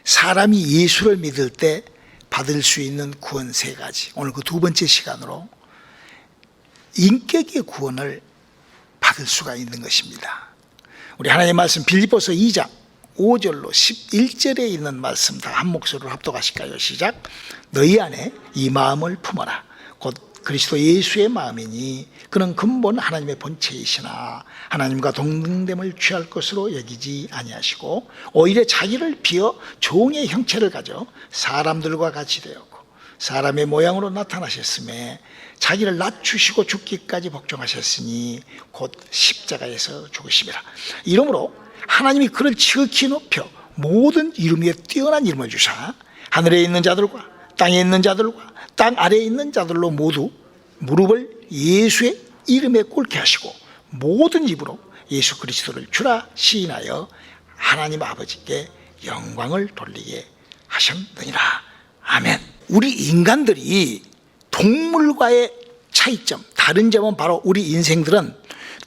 사람이 예수를 믿을 때 받을 수 있는 구원 세 가지. 오늘 그 두 번째 시간으로 인격의 구원을 받을 수가 있는 것입니다. 우리 하나님의 말씀 빌립보서 2장 5절로 11절에 있는 말씀 다 한 목소리로 합독하실까요? 시작. 너희 안에 이 마음을 품어라. 곧 그리스도 예수의 마음이니 그는 근본 하나님의 본체이시나 하나님과 동등됨을 취할 것으로 여기지 아니하시고 오히려 자기를 비어 종의 형체를 가져 사람들과 같이 되었고 사람의 모양으로 나타나셨음에 자기를 낮추시고 죽기까지 복종하셨으니 곧 십자가에서 죽으심이라. 이러므로 하나님이 그를 지극히 높여 모든 이름 위에 뛰어난 이름을 주사 하늘에 있는 자들과 땅에 있는 자들과 땅 아래에 있는 자들로 모두 무릎을 예수의 이름에 꿇게 하시고 모든 입으로 예수 그리스도를 주라 시인하여 하나님 아버지께 영광을 돌리게 하셨느니라. 아멘. 우리 인간들이 동물과의 차이점, 다른 점은 바로 우리 인생들은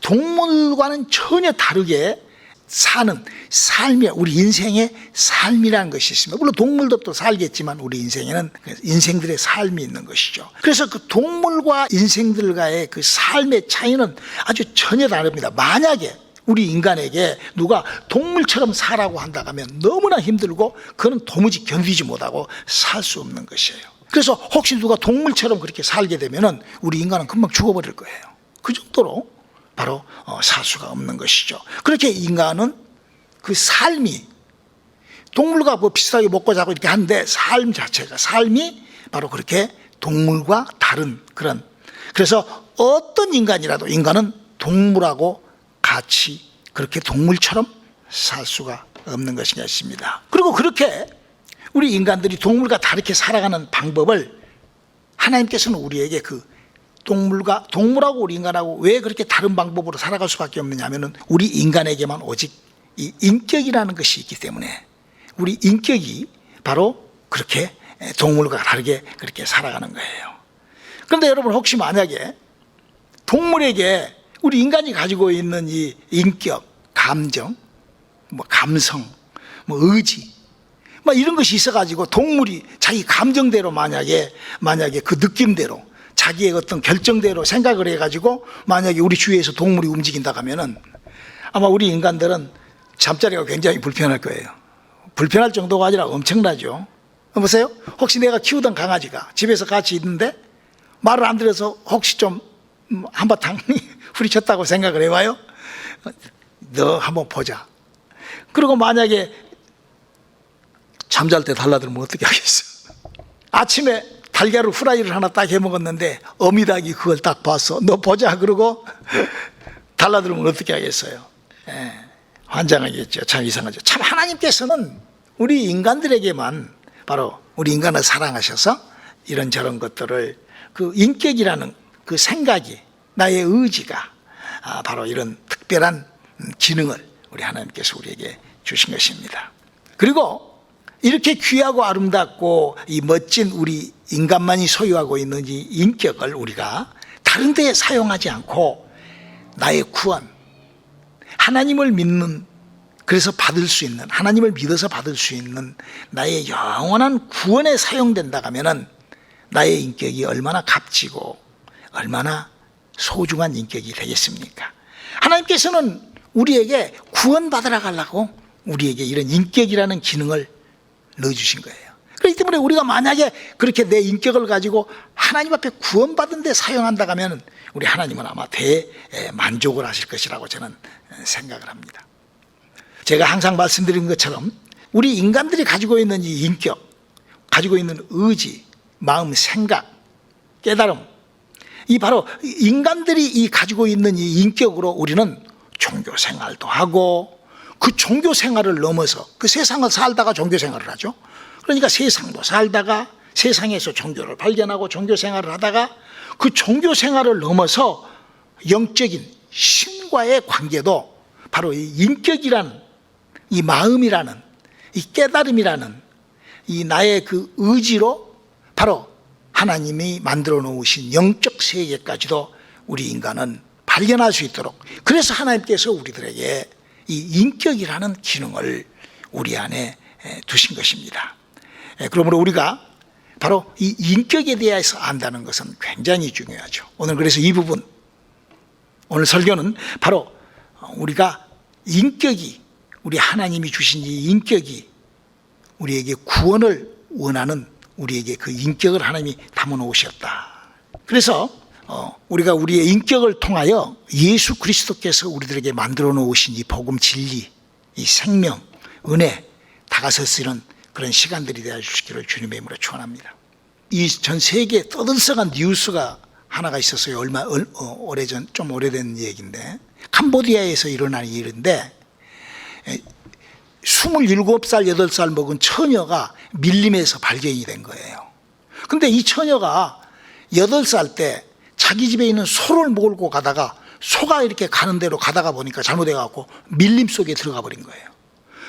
동물과는 전혀 다르게 사는 삶이야. 우리 인생의 삶이라는 것이 있습니다. 물론 동물도 또 살겠지만 우리 인생에는 인생들의 삶이 있는 것이죠. 그래서 그 동물과 인생들과의 그 삶의 차이는 아주 전혀 다릅니다. 만약에 우리 인간에게 누가 동물처럼 살라고 한다고 하면 너무나 힘들고 그는 도무지 견디지 못하고 살 수 없는 것이에요. 그래서 혹시 누가 동물처럼 그렇게 살게 되면은 우리 인간은 금방 죽어버릴 거예요. 그 정도로 바로 살 수가 없는 것이죠. 그렇게 인간은 그 삶이 동물과 뭐 비슷하게 먹고 자고 이렇게 하는데 삶 자체가 삶이 바로 그렇게 동물과 다른 그런, 그래서 어떤 인간이라도 인간은 동물하고 같이 그렇게 동물처럼 살 수가 없는 것이겠습니다. 그리고 그렇게 우리 인간들이 동물과 다르게 살아가는 방법을 하나님께서는 우리에게 그 동물하고 우리 인간하고 왜 그렇게 다른 방법으로 살아갈 수밖에 없느냐 하면은 우리 인간에게만 오직 이 인격이라는 것이 있기 때문에 우리 인격이 바로 그렇게 동물과 다르게 그렇게 살아가는 거예요. 그런데 여러분 혹시 만약에 동물에게 우리 인간이 가지고 있는 이 인격, 감정, 뭐 감성, 뭐 의지 뭐 이런 것이 있어가지고 동물이 자기 감정대로 만약에 그 느낌대로 자기의 어떤 결정대로 생각을 해가지고 만약에 우리 주위에서 동물이 움직인다 하면은 아마 우리 인간들은 잠자리가 굉장히 불편할 거예요. 불편할 정도가 아니라 엄청나죠. 보세요. 혹시 내가 키우던 강아지가 집에서 같이 있는데 말을 안 들어서 혹시 좀 한바탕 후리쳤다고 생각을 해봐요. 너 한번 보자. 그리고 만약에 잠잘 때 달라들면 어떻게 하겠어? 아침에 달걀을 후라이를 하나 딱 해먹었는데 어미닭이 그걸 딱 봤어. 너 보자 그러고 달라들면 어떻게 하겠어요? 환장하겠죠. 참 이상하죠. 참 하나님께서는 우리 인간들에게만 바로 우리 인간을 사랑하셔서 이런저런 것들을 그 인격이라는 그 생각이 나의 의지가 바로 이런 특별한 기능을 우리 하나님께서 우리에게 주신 것입니다. 그리고 이렇게 귀하고 아름답고 이 멋진 우리 인간만이 소유하고 있는 이 인격을 우리가 다른 데에 사용하지 않고 나의 구원, 하나님을 믿는, 그래서 받을 수 있는, 하나님을 믿어서 받을 수 있는 나의 영원한 구원에 사용된다 하면은 나의 인격이 얼마나 값지고 얼마나 소중한 인격이 되겠습니까? 하나님께서는 우리에게 구원받으러 가려고 우리에게 이런 인격이라는 기능을 넣어주신 거예요. 그렇기 때문에 우리가 만약에 그렇게 내 인격을 가지고 하나님 앞에 구원받은 데 사용한다 하면 우리 하나님은 아마 대만족을 하실 것이라고 저는 생각을 합니다. 제가 항상 말씀드린 것처럼 우리 인간들이 가지고 있는 이 인격, 가지고 있는 의지, 마음, 생각, 깨달음, 이 바로 인간들이 이 가지고 있는 이 인격으로 우리는 종교 생활도 하고 그 종교 생활을 넘어서 그 세상을 살다가 종교 생활을 하죠. 그러니까 세상도 살다가 세상에서 종교를 발견하고 종교 생활을 하다가 그 종교 생활을 넘어서 영적인 신과의 관계도 바로 이 인격이라는 이 마음이라는 이 깨달음이라는 이 나의 그 의지로 바로 하나님이 만들어 놓으신 영적 세계까지도 우리 인간은 발견할 수 있도록, 그래서 하나님께서 우리들에게 이 인격이라는 기능을 우리 안에 두신 것입니다. 그러므로 우리가 바로 이 인격에 대해서 안다는 것은 굉장히 중요하죠. 오늘 그래서 이 부분, 오늘 설교는 바로 우리가 인격이, 우리 하나님이 주신 이 인격이 우리에게 구원을 원하는 우리에게 그 인격을 하나님이 담아 놓으셨다. 그래서 우리가 우리의 인격을 통하여 예수 그리스도께서 우리들에게 만들어 놓으신 이 복음 진리, 이 생명, 은혜 다가서시는 그런 시간들이 되어 주시기를 주님의 이름으로 축원합니다. 이 전 세계에 떠들썩한 뉴스가 하나가 있었어요. 얼마 오래전, 좀 오래된 얘기인데, 캄보디아에서 일어난 일인데 27살, 8살 먹은 처녀가 밀림에서 발견이 된 거예요. 근데 이 처녀가 8살 때 자기 집에 있는 소를 몰고 가다가 소가 이렇게 가는 대로 가다가 보니까 잘못해갖고 밀림 속에 들어가 버린 거예요.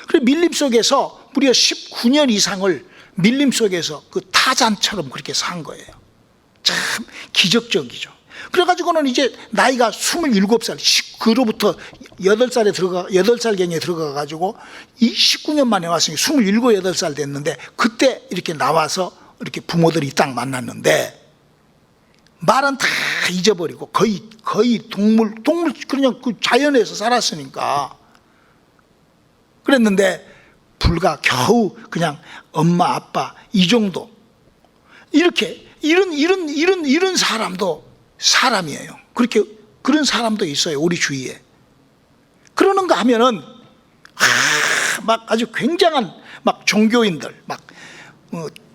그래서 밀림 속에서 무려 19년 이상을 밀림 속에서 그 타잔처럼 그렇게 산 거예요. 참 기적적이죠. 그래가지고는 이제 나이가 27살, 그로부터 8살경에 들어가가지고 이 19년 만에 왔으니 27, 8살 됐는데 그때 이렇게 나와서 이렇게 부모들이 딱 만났는데 말은 다 잊어버리고 거의 동물 그냥 그 자연에서 살았으니까 그랬는데 불과 겨우 그냥 엄마 아빠 이 정도 이렇게 이런 사람도 사람이에요. 그렇게 그런 사람도 있어요. 우리 주위에. 그러는가 하면은 막 아주 굉장한 막 종교인들 막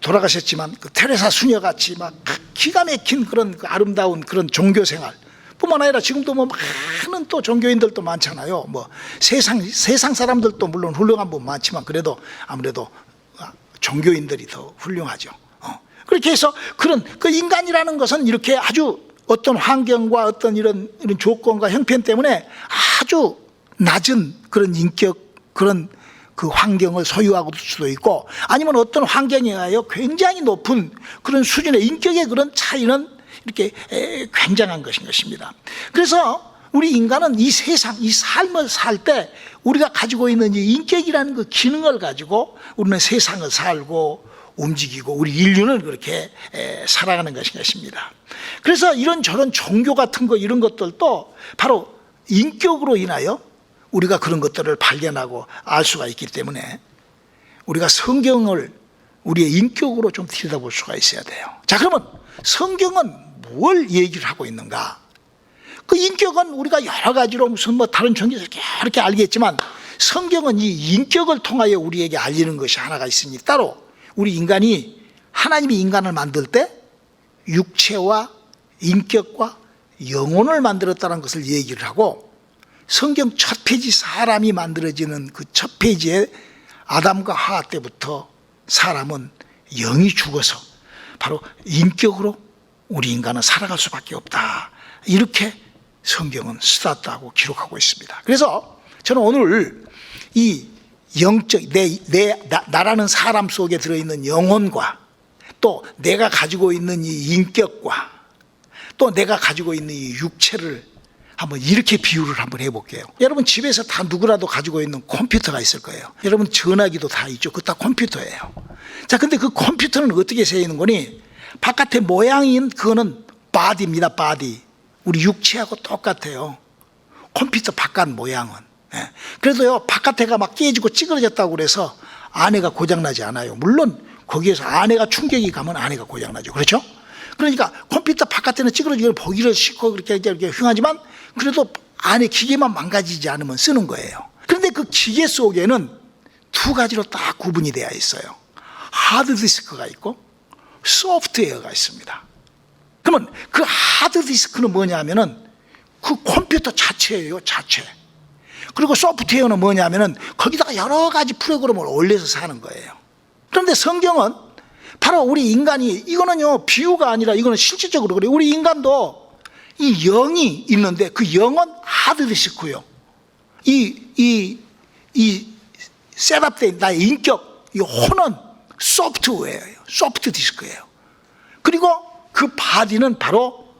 돌아가셨지만 그 테레사 수녀같이 막 기가 막힌 그런 그 아름다운 그런 종교 생활 뿐만 아니라 지금도 뭐 많은 또 종교인들도 많잖아요. 뭐 세상 사람들도 물론 훌륭한 분 많지만 그래도 아무래도 종교인들이 더 훌륭하죠. 그렇게 해서 그런 그 인간이라는 것은 이렇게 아주 어떤 환경과 어떤 이런 조건과 형편 때문에 아주 낮은 그런 인격, 그런 그 환경을 소유하고 있을 수도 있고 아니면 어떤 환경에 의하여 굉장히 높은 그런 수준의 인격의 그런 차이는 이렇게 굉장한 것입니다. 그래서 우리 인간은 이 세상, 이 삶을 살 때 우리가 가지고 있는 이 인격이라는 그 기능을 가지고 우리는 세상을 살고 움직이고 우리 인류는 그렇게 살아가는 것입니다. 그래서 이런저런 종교 같은 거 이런 것들도 바로 인격으로 인하여 우리가 그런 것들을 발견하고 알 수가 있기 때문에 우리가 성경을 우리의 인격으로 좀 들여다볼 수가 있어야 돼요. 자, 그러면 성경은 뭘 얘기를 하고 있는가? 그 인격은 우리가 여러 가지로 무슨 뭐 다른 종교에서 이렇게 알겠지만 성경은 이 인격을 통하여 우리에게 알리는 것이 하나가 있으니 따로 우리 인간이 하나님이 인간을 만들 때 육체와 인격과 영혼을 만들었다는 것을 얘기를 하고 성경 첫 페이지 사람이 만들어지는 그 첫 페이지에 아담과 하와 때부터 사람은 영이 죽어서 바로 인격으로 우리 인간은 살아갈 수밖에 없다. 이렇게 성경은 스타트하고 기록하고 있습니다. 그래서 저는 오늘 이 영적 나라는 사람 속에 들어있는 영혼과 또 내가 가지고 있는 이 인격과 또 내가 가지고 있는 이 육체를 한번 이렇게 비유를 한번 해볼게요. 여러분 집에서 다 누구라도 가지고 있는 컴퓨터가 있을 거예요. 여러분 전화기도 다 있죠. 그거 다 컴퓨터예요. 자, 근데 그 컴퓨터는 어떻게 세이는 거니? 바깥에 모양인 그거는 바디입니다. 바디. 우리 육체하고 똑같아요. 컴퓨터 바깥 모양은. 그래도요 바깥에가 막 깨지고 찌그러졌다고 그래서 안에가 고장나지 않아요. 물론 거기에서 안에가 충격이 가면 안에가 고장나죠. 그렇죠? 그러니까 컴퓨터 바깥에는 찌그러지고 보기를 싫고 그렇게 흉하지만 그래도 안에 기계만 망가지지 않으면 쓰는 거예요. 그런데 그 기계 속에는 두 가지로 딱 구분이 되어 있어요. 하드디스크가 있고 소프트웨어가 있습니다. 그러면 그 하드디스크는 뭐냐 하면은 그 컴퓨터 자체예요. 자체. 그리고 소프트웨어는 뭐냐 하면은 거기다가 여러 가지 프로그램을 올려서 사는 거예요. 그런데 성경은 바로 우리 인간이 이거는요 비유가 아니라 이거는 실질적으로 그래요. 우리 인간도 이 영이 있는데 그 영은 하드디스크요. 이 셋업된 나의 인격, 이 혼은 소프트웨어예요. 소프트 디스크예요. 그리고 그 바디는 바로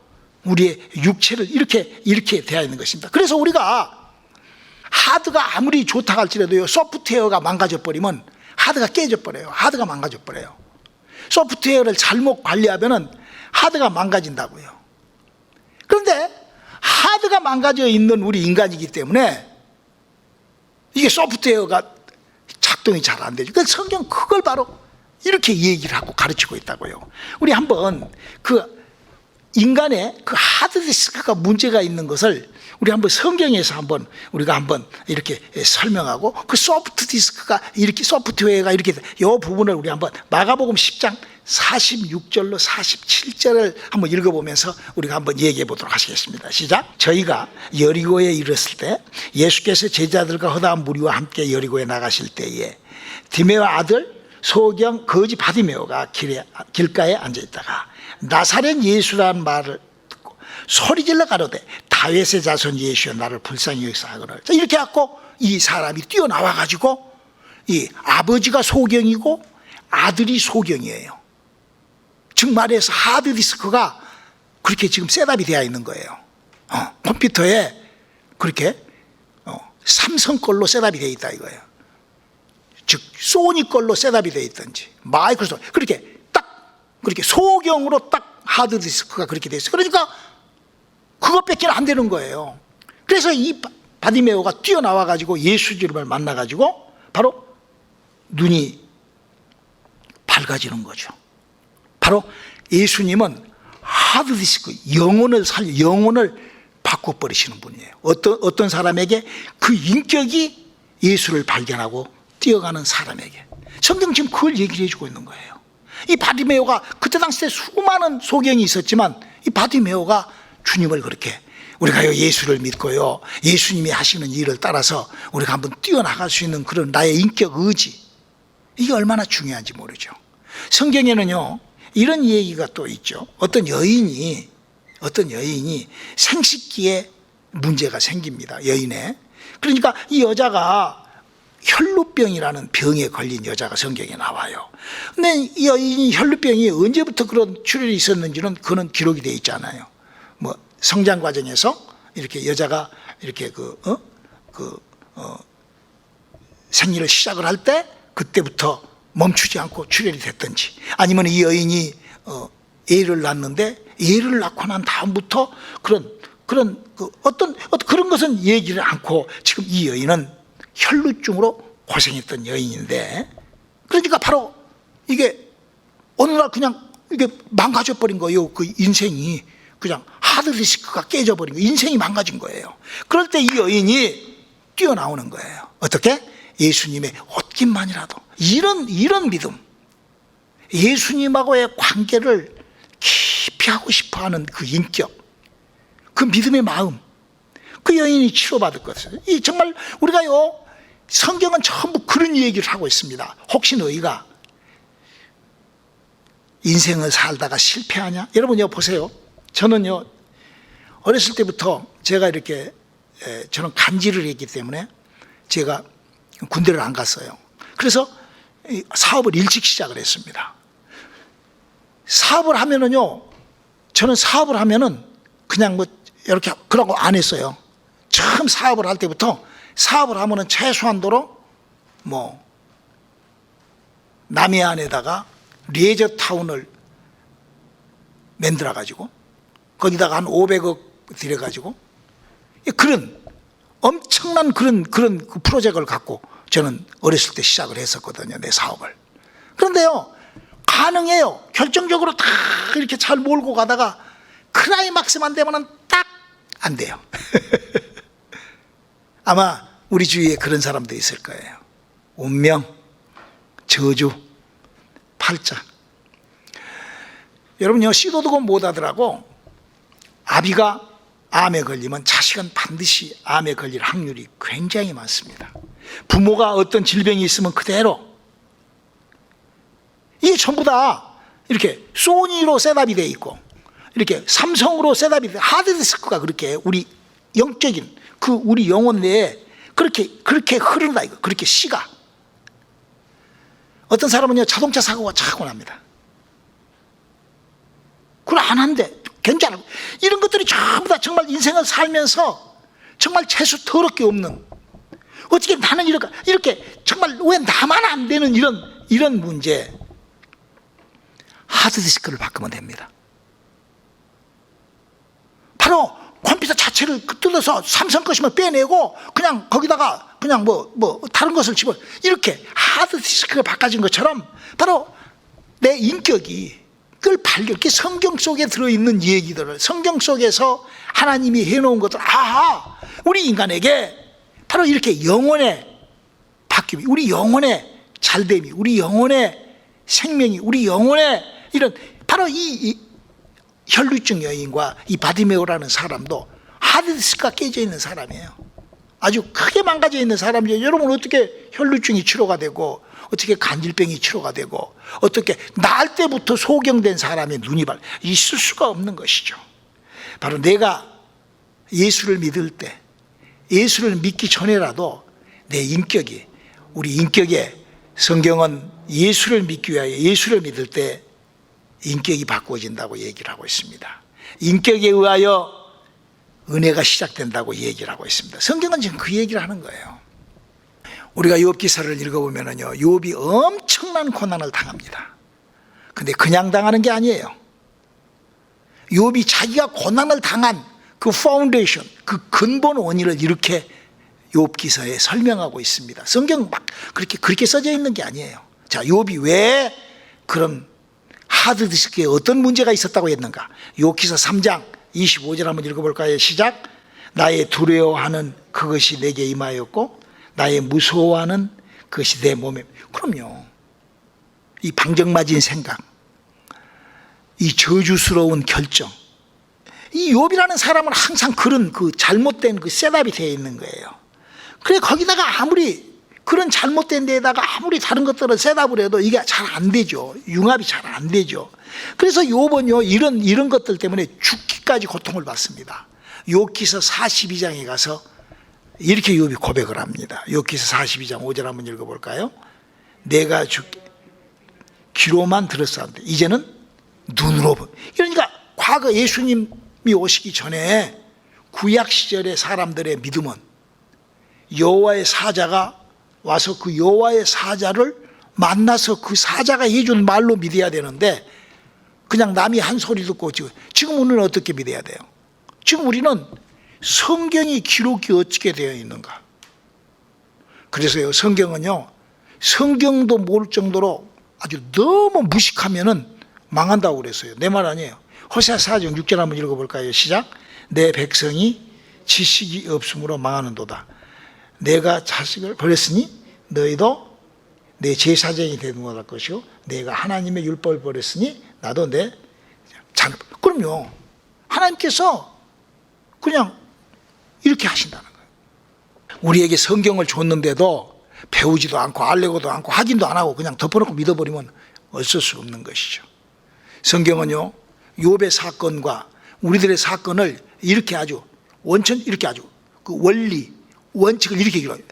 우리의 육체를 이렇게 되어 있는 것입니다. 그래서 우리가 하드가 아무리 좋다 할지라도요 소프트웨어가 망가져 버리면 하드가 깨져버려요. 하드가 망가져버려요. 소프트웨어를 잘못 관리하면은 하드가 망가진다고요. 그런데 하드가 망가져 있는 우리 인간이기 때문에 이게 소프트웨어가 작동이 잘 안 되죠. 그래서 성경 그걸 바로 이렇게 얘기를 하고 가르치고 있다고요. 우리 한번 그 인간의 그 하드디스크가 문제가 있는 것을 우리 한번 성경에서 한번 우리가 한번 이렇게 설명하고 그 소프트 디스크가 이렇게 소프트웨어가 이렇게 이 부분을 우리 한번 마가복음 10장 46절로 47절을 한번 읽어보면서 우리가 한번 얘기해 보도록 하시겠습니다. 시작. 저희가 여리고에 이르렀을 때 예수께서 제자들과 허다한 무리와 함께 여리고에 나가실 때에 디메오 아들 소경 거지 바디메오가 길가에 앉아있다가 나사렛 예수라는 말을 듣고 소리질러 가로되 다윗의 자손 예수여 나를 불쌍히 여기서 하거늘. 이렇게 해갖고 이 사람이 뛰어나와 가지고 이 아버지가 소경이고 아들이 소경이에요. 즉 말해서 하드디스크가 그렇게 지금 셋업이 되어 있는 거예요. 컴퓨터에 그렇게 삼성 걸로 셋업이 되어 있다 이거예요. 즉 소니 걸로 셋업이 되어 있든지 마이크로소프트 그렇게 딱 그렇게 소경으로 딱 하드디스크가 그렇게 되어 있어요. 그러니까 그것밖에 안 되는 거예요. 그래서 이 바디메오가 뛰어나와 가지고 예수님을 만나 가지고 바로 눈이 밝아지는 거죠. 바로 예수님은 하드디스크 영혼을 바꿔버리시는 분이에요. 어떤 사람에게 그 인격이 예수를 발견하고 뛰어가는 사람에게. 성경 지금 그걸 얘기를 해주고 있는 거예요. 이 바디메오가 그때 당시에 수많은 소경이 있었지만 이 바디메오가 주님을 그렇게 우리가 예수를 믿고요 예수님이 하시는 일을 따라서 우리가 한번 뛰어나갈 수 있는 그런 나의 인격 의지, 이게 얼마나 중요한지 모르죠. 성경에는요 이런 얘기가 또 있죠. 어떤 여인이 생식기에 문제가 생깁니다. 여인에. 그러니까 이 여자가 혈루병이라는 병에 걸린 여자가 성경에 나와요. 근데 이 여인이 혈루병이 언제부터 그런 출혈이 있었는지는 그는 기록이 되어 있잖아요. 뭐 성장 과정에서 이렇게 여자가 이렇게 생리를 시작을 할 때 그때부터 멈추지 않고 출혈이 됐든지, 아니면 이 여인이 애를 낳는데 애를 낳고 난 다음부터 그런 것은 얘기를 않고 지금 이 여인은 혈루증으로 고생했던 여인인데, 그러니까 바로 이게 어느 날 그냥 이게 망가져 버린 거예요. 그 인생이 그냥 하드디스크가 깨져버린 거예요. 인생이 망가진 거예요. 그럴 때 이 여인이 뛰어나오는 거예요. 어떻게? 예수님의 옷깃만이라도 이런 믿음, 예수님하고의 관계를 깊이 하고 싶어하는 그 인격, 그 믿음의 마음, 그 여인이 치료받을 것을. 이 정말 우리가요 성경은 전부 그런 얘기를 하고 있습니다. 혹시 너희가 인생을 살다가 실패하냐? 여러분 보세요. 저는요 어렸을 때부터 제가 이렇게 저는 간지를 했기 때문에 제가 군대를 안 갔어요. 그래서 사업을 일찍 시작을 했습니다. 사업을 하면은요, 저는 사업을 하면은 그냥 뭐 이렇게 그런 거 안 했어요. 처음 사업을 할 때부터 사업을 하면은 최소한도로 뭐 남해안에다가 레저타운을 만들어 가지고 거기다가 한 500억 들여 가지고 그런 엄청난 그런 그 프로젝트를 갖고 저는 어렸을 때 시작을 했었거든요, 내 사업을. 그런데요 가능해요. 결정적으로 다 이렇게 잘 몰고 가다가 클라이막스만 되면은 딱 안 돼요. 아마 우리 주위에 그런 사람도 있을 거예요. 운명, 저주, 팔자. 여러분요 시도도 못하더라고 아비가 암에 걸리면 자식은 반드시 암에 걸릴 확률이 굉장히 많습니다. 부모가 어떤 질병이 있으면 그대로 이게 전부 다 이렇게 소니로 셋업이 되어 있고 이렇게 삼성으로 셋업이 되어 하드디스크가 그렇게 우리 영적인 그 우리 영혼 내에 그렇게 흐른다 이거. 그렇게 씨가. 어떤 사람은요 자동차 사고가 자꾸 납니다. 그걸 안 한대. 괜찮아. 이런 것들이 전부 다 정말 인생을 살면서 정말 재수 더럽게 없는 어떻게 나는 이렇게 정말 왜 나만 안 되는 이런 문제, 하드디스크를 바꾸면 됩니다. 바로 컴퓨터 자체를 뜯어서 삼성 것이면 빼내고 그냥 거기다가 그냥 뭐 다른 것을 집어, 이렇게 하드디스크가 바꿔진 것처럼 바로 내 인격이 그걸 이렇게 성경 속에 들어있는 얘기들을, 성경 속에서 하나님이 해놓은 것들, 아하, 우리 인간에게 바로 이렇게 영혼의 바뀜이, 우리 영혼의 잘됨이, 우리 영혼의 생명이, 우리 영혼의 이런, 바로 이 혈루증 여인과 이 바디메오라는 사람도 하드디스크가 깨져 있는 사람이에요. 아주 크게 망가져 있는 사람이죠. 여러분, 어떻게 혈루증이 치료가 되고, 어떻게 간질병이 치료가 되고, 어떻게 날 때부터 소경된 사람의 눈이 있을 수가 없는 것이죠. 바로 내가 예수를 믿을 때, 예수를 믿기 전에라도 내 인격이, 우리 인격에, 성경은 예수를 믿기 위하여 예수를 믿을 때 인격이 바꾸어진다고 얘기를 하고 있습니다. 인격에 의하여 은혜가 시작된다고 얘기를 하고 있습니다. 성경은 지금 그 얘기를 하는 거예요. 우리가 욥 기사를 읽어보면요, 욥이 엄청난 고난을 당합니다. 근데 그냥 당하는 게 아니에요. 욥이 자기가 고난을 당한 그 파운데이션, 그 근본 원인을 이렇게 욥 기사에 설명하고 있습니다. 성경 막 그렇게 써져 있는 게 아니에요. 자, 욥이 왜 그런 하드디스크에 어떤 문제가 있었다고 했는가? 욥 기사 3장 25절 한번 읽어볼까요? 시작. 나의 두려워하는 그것이 내게 임하였고 나의 무서워하는 그것이 내 몸에. 그럼요, 이 방정맞은 생각, 이 저주스러운 결정, 이 욥이라는 사람은 항상 그런 그 잘못된 그 셋업이 되어 있는 거예요. 그래, 거기다가 아무리 그런 잘못된 데에다가 아무리 다른 것들을 셋업을 해도 이게 잘 안 되죠. 융합이 잘 안 되죠. 그래서 욥은요, 이런 것들 때문에 죽기까지 고통을 받습니다. 욥기서 42장에 가서 이렇게 욥이 고백을 합니다. 욥기서 42장 5절 한번 읽어볼까요? 내가 귀로만 들었사온데 이제는 눈으로 보. 그러니까 과거 예수님이 오시기 전에 구약 시절의 사람들의 믿음은 여호와의 사자가 와서 그 여호와의 사자를 만나서 그 사자가 해준 말로 믿어야 되는데, 그냥 남이 한 소리 듣고 지금 우리는 어떻게 믿어야 돼요? 지금 우리는 성경이 기록이 어떻게 되어 있는가? 그래서요, 성경은요, 성경도 모를 정도로 아주 너무 무식하면은 망한다고 그랬어요. 내 말 아니에요. 호세아 4장 6절 한번 읽어볼까요? 시작. 내 백성이 지식이 없으므로 망하는도다. 내가 자식을 버렸으니 너희도 내 제사장이 되는 것 할 것이요, 내가 하나님의 율법을 버렸으니 나도 내 자녀. 그럼요, 하나님께서 그냥 이렇게 하신다는 거예요. 우리에게 성경을 줬는데도 배우지도 않고 알려고도 않고 확인도 안 하고 그냥 덮어놓고 믿어버리면 어쩔 수 없는 것이죠. 성경은요, 욥의 사건과 우리들의 사건을 이렇게 아주 이렇게 아주 그 원리 원칙을 이렇게 기록해요.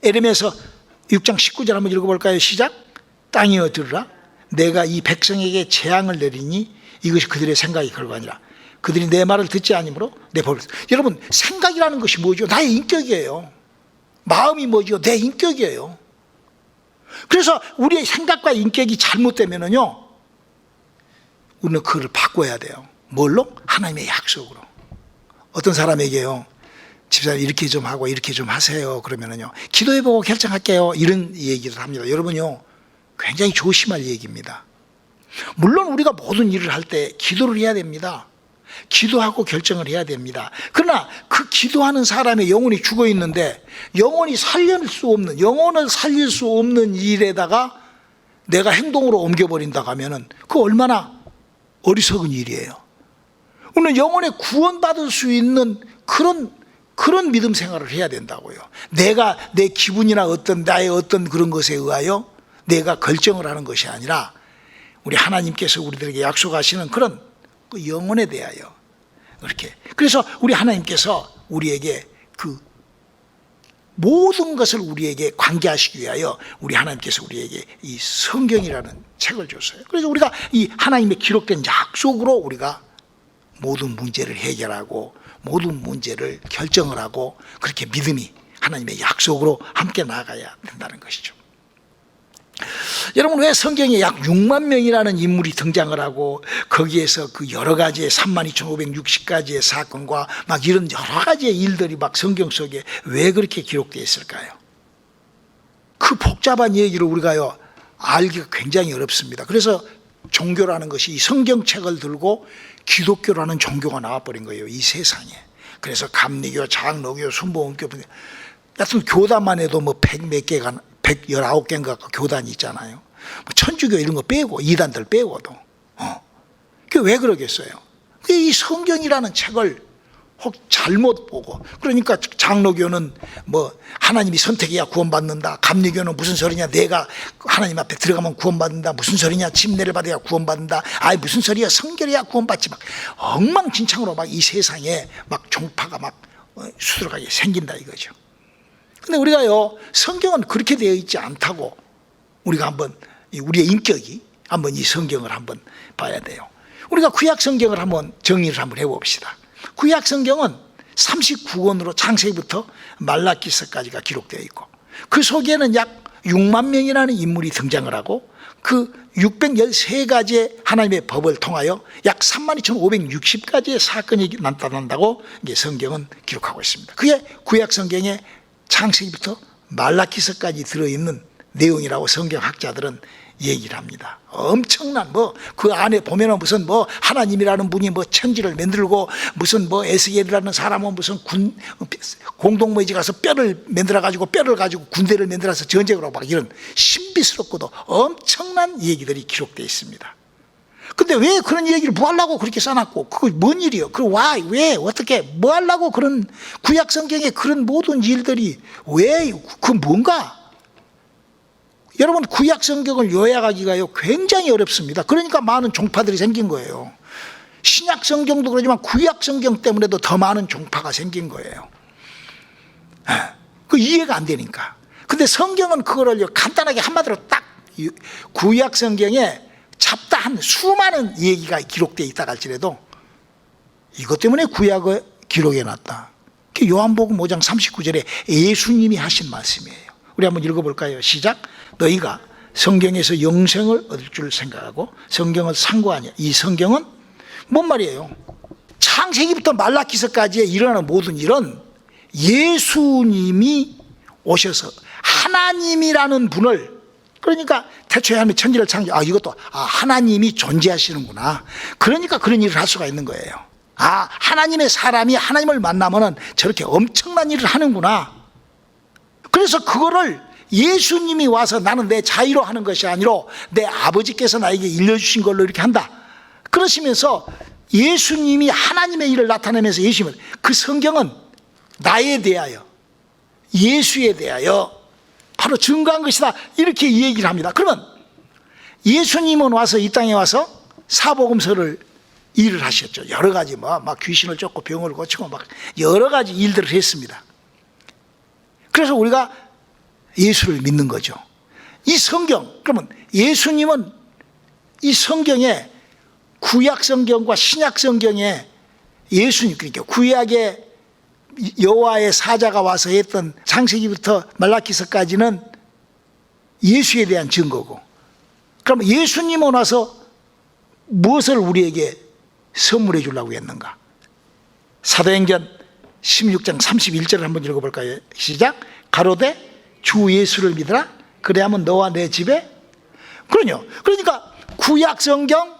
에레미야서 6장 19절 한번 읽어볼까요? 시작. 땅이여 들으라. 내가 이 백성에게 재앙을 내리니 이것이 그들의 생각이 결과니라. 그들이 내 말을 듣지 아니므로 내 법을. 여러분, 생각이라는 것이 뭐죠? 나의 인격이에요. 마음이 뭐죠? 내 인격이에요. 그래서 우리의 생각과 인격이 잘못되면은요, 우리는 그걸 바꿔야 돼요. 뭘로? 하나님의 약속으로. 어떤 사람에게요, 집사님 이렇게 좀 하고 이렇게 좀 하세요. 그러면은요, 기도해보고 결정할게요. 이런 얘기를 합니다. 여러분요, 굉장히 조심할 얘기입니다. 물론 우리가 모든 일을 할 때 기도를 해야 됩니다. 기도하고 결정을 해야 됩니다. 그러나 그 기도하는 사람의 영혼이 죽어 있는데 영혼을 살릴 수 없는 일에다가 내가 행동으로 옮겨버린다고 하면은 그 얼마나 어리석은 일이에요. 오늘 영혼의 구원받을 수 있는 그런 믿음 생활을 해야 된다고요. 내가 내 기분이나 나의 어떤 그런 것에 의하여 내가 결정을 하는 것이 아니라 우리 하나님께서 우리들에게 약속하시는 그런 그 영혼에 대하여 그렇게. 그래서 우리 하나님께서 우리에게 그 모든 것을 우리에게 관계하시기 위하여 우리 하나님께서 우리에게 이 성경이라는 책을 줬어요. 그래서 우리가 이 하나님의 기록된 약속으로 우리가 모든 문제를 해결하고 모든 문제를 결정을 하고 그렇게 믿음이 하나님의 약속으로 함께 나아가야 된다는 것이죠. 여러분, 왜 성경에 약 6만 명이라는 인물이 등장을 하고 거기에서 그 여러 가지의 32,560가지의 사건과 막 이런 여러 가지의 일들이 막 성경 속에 왜 그렇게 기록되어 있을까요? 그 복잡한 얘기를 우리가요 알기가 굉장히 어렵습니다. 그래서 종교라는 것이 이 성경책을 들고 기독교라는 종교가 나와버린 거예요, 이 세상에. 그래서 감리교, 장로교, 순복음교, 여튼 교단만 해도 뭐 100몇 개가 119개인가 교단이 있잖아요. 뭐 천주교 이런 거 빼고, 이단들 빼고도. 그게 왜 그러겠어요? 이 성경이라는 책을 혹 잘못 보고, 그러니까 장로교는 뭐 하나님이 선택해야 구원받는다, 감리교는 무슨 소리냐, 내가 하나님 앞에 들어가면 구원받는다, 무슨 소리냐, 침례를 받아야 구원받는다, 아이 무슨 소리야, 성결해야 구원받지, 막 엉망진창으로 막 이 세상에 막 종파가 막 수두룩하게 생긴다 이거죠. 근데 우리가요 성경은 그렇게 되어 있지 않다고, 우리가 한번 우리의 인격이 한번 이 성경을 한번 봐야 돼요. 우리가 구약 성경을 한번 정리를 한번 해봅시다. 구약 성경은 39권으로 창세기부터 말라기서까지가 기록되어 있고, 그 속에는 약 6만 명이라는 인물이 등장을 하고, 그 613가지의 하나님의 법을 통하여 약 32,560가지의 사건이 나타난다고 이게 성경은 기록하고 있습니다. 그게 구약 성경의 창세기부터 말라기서까지 들어있는 내용이라고 성경학자들은 얘기를 합니다. 엄청난 뭐 그 안에 보면은 무슨 뭐 하나님이라는 분이 뭐 천지를 만들고, 무슨 뭐 에스겔이라는 사람은 무슨 공동묘지 가서 뼈를 만들어 가지고 뼈를 가지고 군대를 만들어서 전쟁을 하고 막 이런 신비스럽고도 엄청난 얘기들이 기록되어 있습니다. 근데 왜 그런 얘기를 뭐 하려고 그렇게 써놨고, 그거 뭔 일이요? 왜 어떻게 뭐 하려고 그런 구약 성경에 그런 모든 일들이 왜 그 뭔가? 여러분, 구약 성경을 요약하기가요 굉장히 어렵습니다. 그러니까 많은 종파들이 생긴 거예요. 신약 성경도 그러지만 구약 성경 때문에도 더 많은 종파가 생긴 거예요. 그 이해가 안 되니까. 근데 성경은 그거를 간단하게 한마디로 딱 구약 성경에 잡다한 수많은 얘기가 기록되어 있다 할지라도 이것 때문에 구약을 기록해놨다. 요한복음 5장 39절에 예수님이 하신 말씀이에요. 우리 한번 읽어볼까요? 시작. 너희가 성경에서 영생을 얻을 줄 생각하고 성경을 상고하냐. 이 성경은 뭔 말이에요? 창세기부터 말라기서까지에 일어나는 모든 일은 예수님이 오셔서 하나님이라는 분을, 그러니까 태초에 하나님이 천지를 창조, 이것도 하나님이 존재하시는구나, 그러니까 그런 일을 할 수가 있는 거예요. 하나님의 사람이 하나님을 만나면은 저렇게 엄청난 일을 하는구나. 그래서 그거를 예수님이 와서 나는 내 자의로 하는 것이 아니라 내 아버지께서 나에게 일러주신 걸로 이렇게 한다, 그러시면서 예수님이 하나님의 일을 나타내면서 예수님은, 그 성경은 나에 대하여, 예수에 대하여 바로 증거한 것이다, 이렇게 얘기를 합니다. 그러면 예수님은 와서 이 땅에 와서 사복음서를 일을 하셨죠. 여러 가지 막 귀신을 쫓고 병을 고치고 막 여러 가지 일들을 했습니다. 그래서 우리가 예수를 믿는 거죠. 이 성경, 그러면 예수님은 이 성경에, 구약 성경과 신약 성경에 예수님, 그러니까 구약의 여호와의 사자가 와서 했던 창세기부터 말라기서까지는 예수에 대한 증거고, 그럼 예수님은 와서 무엇을 우리에게 선물해 주려고 했는가? 사도행전 16장 31절을 한번 읽어볼까요? 시작. 가로되 주 예수를 믿으라, 그래야면 너와 내 집에. 그러니까 구약 성경,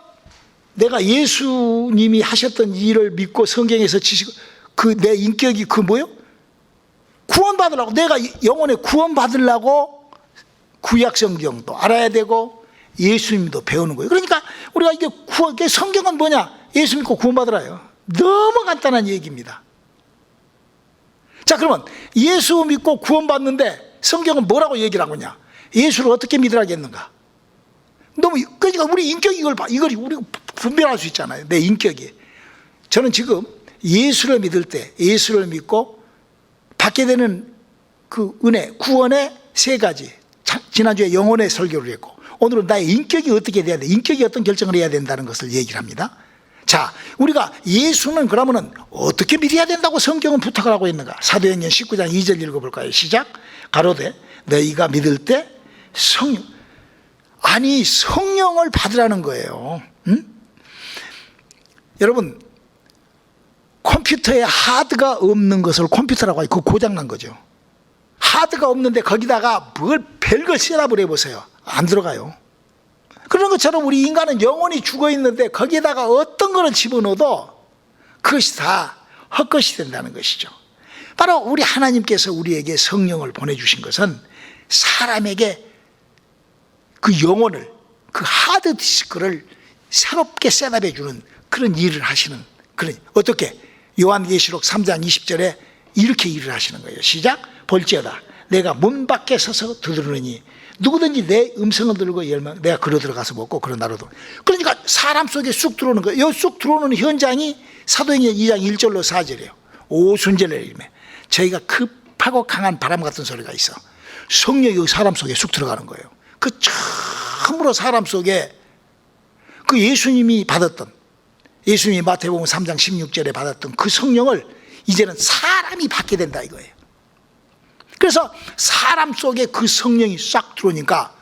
내가 예수님이 하셨던 일을 믿고 성경에서 지시고, 그 내 인격이 그 뭐요? 구원받으려고, 내가 영혼에 구원받으려고 구약 성경도 알아야 되고 예수님도 배우는 거예요. 그러니까 우리가 이게 성경은 뭐냐? 예수 믿고 구원받으라요. 너무 간단한 얘기입니다. 자, 그러면 예수 믿고 구원받는데 성경은 뭐라고 얘기를 하고 있냐? 예수를 어떻게 믿으라겠는가? 그러니까 우리 인격이 이걸 우리가 분별할 수 있잖아요. 내 인격이. 저는 지금 예수를 믿을 때, 예수를 믿고 받게 되는 그 은혜, 구원의 세 가지. 지난주에 영혼의 설교를 했고, 오늘은 나의 인격이 어떻게 돼야 돼? 인격이 어떤 결정을 해야 된다는 것을 얘기를 합니다. 자, 우리가 예수는 그러면은 어떻게 믿어야 된다고 성경은 부탁을 하고 있는가? 사도행전 19장 2절 읽어볼까요? 시작. 가로되 너희가 믿을 때 성령, 아니 성령을 받으라는 거예요. 응? 여러분, 컴퓨터에 하드가 없는 것을 컴퓨터라고 하고 그 고장난 거죠. 하드가 없는데 거기다가 뭘 별걸 셋업을 해보세요. 안 들어가요. 그런 것처럼 우리 인간은 영혼이 죽어 있는데 거기에다가 어떤 거를 집어넣어도 그것이 다 헛것이 된다는 것이죠. 바로 우리 하나님께서 우리에게 성령을 보내주신 것은 사람에게 그 영혼을, 그 하드디스크를 새롭게 셋업해 주는 그런 일을 하시는, 그런, 어떻게? 요한계시록 3장 20절에 이렇게 일을 하시는 거예요. 시작. 볼지어다 내가 문 밖에 서서 두드리니 누구든지 내 음성을 들고 열면 내가 그로 들어가서 먹고 그로 나로 들어. 그러니까 사람 속에 쑥 들어오는 거예요. 여기 쑥 들어오는 현장이 사도행전 2장 1절로 4절이에요. 오순절의 일매 저희가 급하고 강한 바람 같은 소리가 있어. 성령이 사람 속에 쑥 들어가는 거예요. 그 처음으로 사람 속에 그 예수님이 받았던, 예수님이 마태복음 3장 16절에 받았던 그 성령을 이제는 사람이 받게 된다 이거예요. 그래서 사람 속에 그 성령이 싹 들어오니까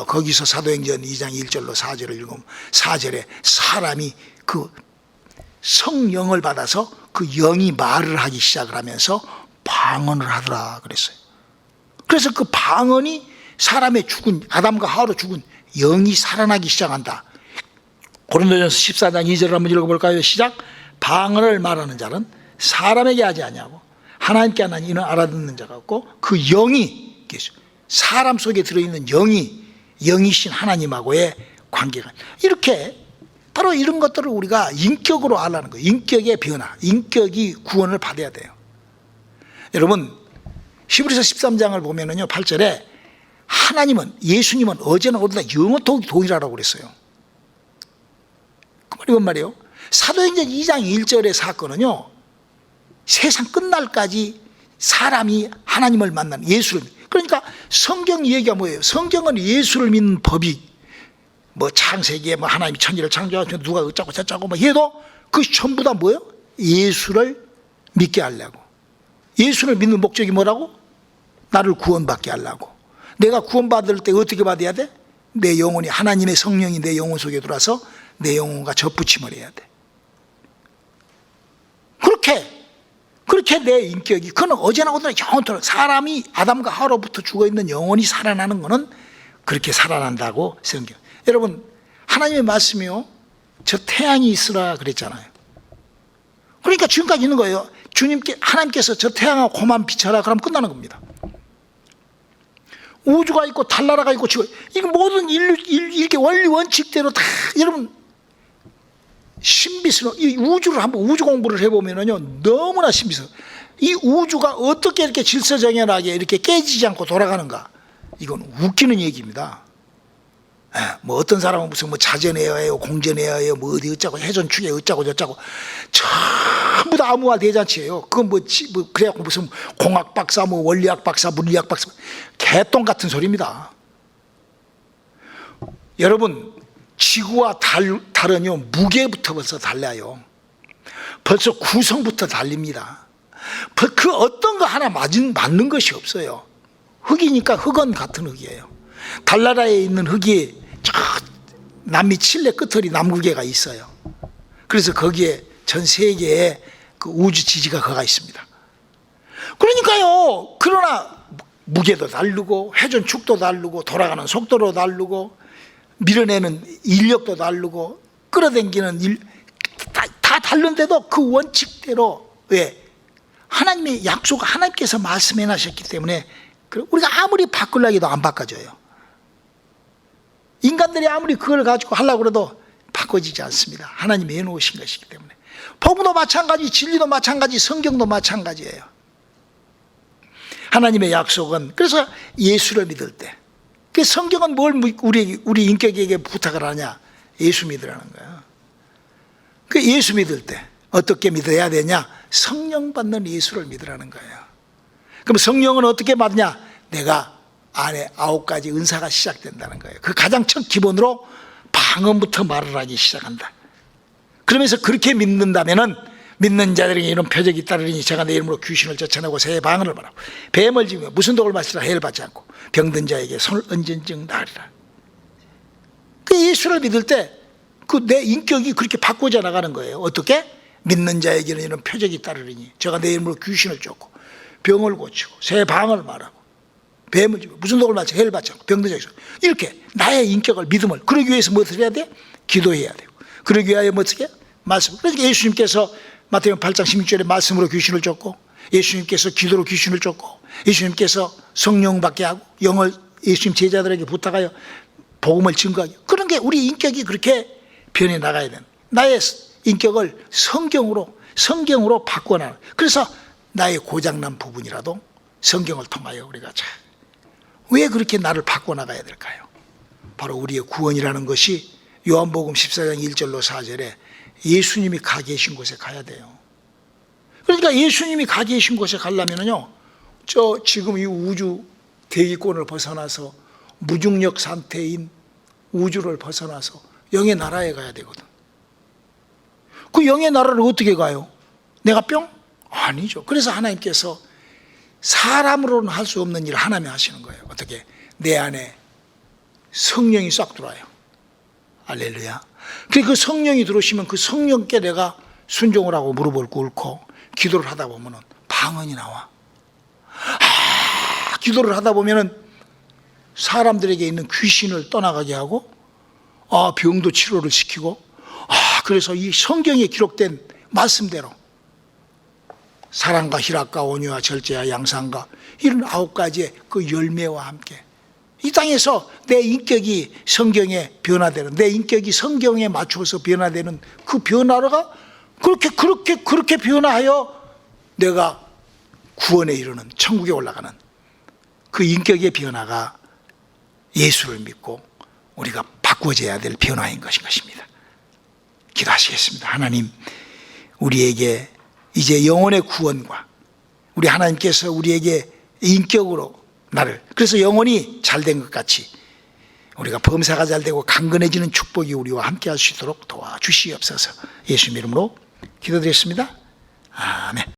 거기서 사도행전 2장 1절로 4절을 읽으면 4절에 사람이 그 성령을 받아서 그 영이 말을 하기 시작을 하면서 방언을 하더라 그랬어요. 그래서 그 방언이 사람의 죽은, 아담과 하와로 죽은 영이 살아나기 시작한다. 고린도전서 14장 2절을 한번 읽어볼까요? 시작. 방언을 말하는 자는 사람에게 하지 아니하고 하나님께 하나니 이는 알아듣는 자가 없고 그 영이, 사람 속에 들어있는 영이신 하나님하고의 관계가, 이렇게 바로 이런 것들을 우리가 인격으로 알라는 거예요. 인격의 변화, 인격이 구원을 받아야 돼요. 여러분, 히브리서 13장을 보면은요 8절에 하나님은, 예수님은 어제나 오늘나 영원토록 동일하라고 그랬어요. 그 말이 뭔 말이에요? 사도행전 2장 1절의 사건은요 세상 끝날까지 사람이 하나님을 만나는, 예수를, 그러니까 성경 얘기가 뭐예요? 성경은 예수를 믿는 법이 뭐 창세기에 뭐 하나님이 천지를 창조하시고 누가 어쩌고 저쩌고 뭐 해도 그것이 전부 다 뭐예요? 예수를 믿게 하려고. 예수를 믿는 목적이 뭐라고? 나를 구원받게 하려고. 내가 구원받을 때 어떻게 받아야 돼? 내 영혼이, 하나님의 성령이 내 영혼 속에 들어와서 내 영혼과 접붙임을 해야 돼. 그렇게 내 인격이, 그건 어제나 오늘나 영원토록, 사람이 아담과 하와로부터 죽어있는 영혼이 살아나는 거는 그렇게 살아난다고 성경. 여러분, 하나님의 말씀이요 저 태양이 있으라 그랬잖아요. 그러니까 지금까지 있는 거예요. 하나님께서 저 태양하고 고만 비춰라 그러면 끝나는 겁니다. 우주가 있고 달나라가 있고 지구, 이거 모든 이렇게 원리 원칙대로 다, 여러분 신비스러워. 이 우주를 한번 우주 공부를 해보면은요 너무나 신비스러워. 이 우주가 어떻게 이렇게 질서정연하게 이렇게 깨지지 않고 돌아가는가, 이건 웃기는 얘기입니다. 뭐 어떤 사람은 무슨 뭐 자전에어예요, 공전에어예요, 뭐 어디 어쩌고 해전축에 어쩌고 저쩌고 전부 다 암호화 대잔치예요. 그건 뭐 그래갖고 무슨 공학 박사, 뭐 원리학 박사, 물리학 박사, 개똥 같은 소리입니다. 여러분, 지구와 달은요 무게부터 벌써 달라요. 벌써 구성부터 달립니다. 그 어떤 거 하나 맞는 것이 없어요. 흙이니까 흙은 같은 흙이에요. 달나라에 있는 흙이 저 남미 칠레 끝털이 남극에가 있어요. 그래서 거기에 전 세계에 그 우주 지지가 거가 있습니다. 그러니까요, 그러나 무게도 다르고 회전축도 다르고 돌아가는 속도도 다르고 밀어내는 인력도 다르고 끌어당기는 다 다른데도 그 원칙대로, 왜? 하나님의 약속, 하나님께서 말씀해 놨셨기 때문에 우리가 아무리 바꾸려고 해도 안 바꿔져요. 인간들이 아무리 그걸 가지고 하려고 해도 바꿔지지 않습니다. 하나님이 해놓으신 것이기 때문에. 복음도 마찬가지, 진리도 마찬가지, 성경도 마찬가지예요. 하나님의 약속은, 그래서 예수를 믿을 때, 그 성경은 뭘 우리 인격에게 부탁을 하냐? 예수 믿으라는 거야. 그 예수 믿을 때 어떻게 믿어야 되냐? 성령 받는 예수를 믿으라는 거예요. 그럼 성령은 어떻게 받냐? 내가 안에 9가지 은사가 시작된다는 거예요. 그 가장 첫 기본으로 방언부터 말을 하기 시작한다. 그러면서 그렇게 믿는다면은 믿는 자들에게 이런 표적이 따르니 제가 내 이름으로 귀신을 쫓아내고 새의 방언을 말하고 뱀을 집으며 무슨 독을 마시라 해를 받지 않고 병든 자에게 손을 얹은 즉 나으리라. 그 예수를 믿을 때 그 내 인격이 그렇게 바꿔져 나가는 거예요. 어떻게? 믿는 자에게는 이런 표적이 따르니 제가 내 이름으로 귀신을 쫓고 병을 고치고 새의 방언을 말하고 뱀을 집으며 무슨 독을 마시라 해를 받지 않고 병든 자에게 이렇게 나의 인격을 믿음을 그러기 위해서 무엇을 해야 돼? 기도해야 되고 그러기 위하여 어떻게? 말씀. 그러니까 예수님께서 마태복음 8장 16절에 말씀으로 귀신을 쫓고 예수님께서 기도로 귀신을 쫓고 예수님께서 성령 받게 하고 영을 예수님 제자들에게 부탁하여 복음을 증거하게 그런 게 우리 인격이 그렇게 변해 나가야 되는 나의 인격을 성경으로 바꿔놔. 그래서 나의 고장난 부분이라도 성경을 통하여 우리가 왜 그렇게 나를 바꿔나가야 될까요? 바로 우리의 구원이라는 것이 요한복음 14장 1절로 4절에 예수님이 가 계신 곳에 가야 돼요. 그러니까 예수님이 가 계신 곳에 가려면요, 지금 이 우주 대기권을 벗어나서 무중력 상태인 우주를 벗어나서 영의 나라에 가야 되거든. 그 영의 나라를 어떻게 가요? 내가 뿅? 아니죠. 그래서 하나님께서 사람으로는 할 수 없는 일을 하나님이 하시는 거예요. 어떻게? 내 안에 성령이 싹 들어와요. 할렐루야. 그 성령이 들어오시면 그 성령께 내가 순종을 하고 무릎을 꿇고 기도를 하다 보면 방언이 나와. 기도를 하다 보면 사람들에게 있는 귀신을 떠나가게 하고 병도 치료를 시키고 그래서 이 성경에 기록된 말씀대로 사랑과 희락과 온유와 절제와 양상과 이런 9가지의 그 열매와 함께 이 땅에서 내 인격이 성경에 변화되는 내 인격이 성경에 맞춰서 변화되는 그 변화가 그렇게 변화하여 내가 구원에 이르는 천국에 올라가는 그 인격의 변화가 예수를 믿고 우리가 바꿔져야 될 변화인 것입니다. 기도하시겠습니다. 하나님, 우리에게 이제 영혼의 구원과 우리 하나님께서 우리에게 인격으로 나를 그래서 영혼이 잘된 것 같이 우리가 범사가 잘되고 강건해지는 축복이 우리와 함께 할 수 있도록 도와주시옵소서. 예수님 이름으로 기도드렸습니다. 아멘.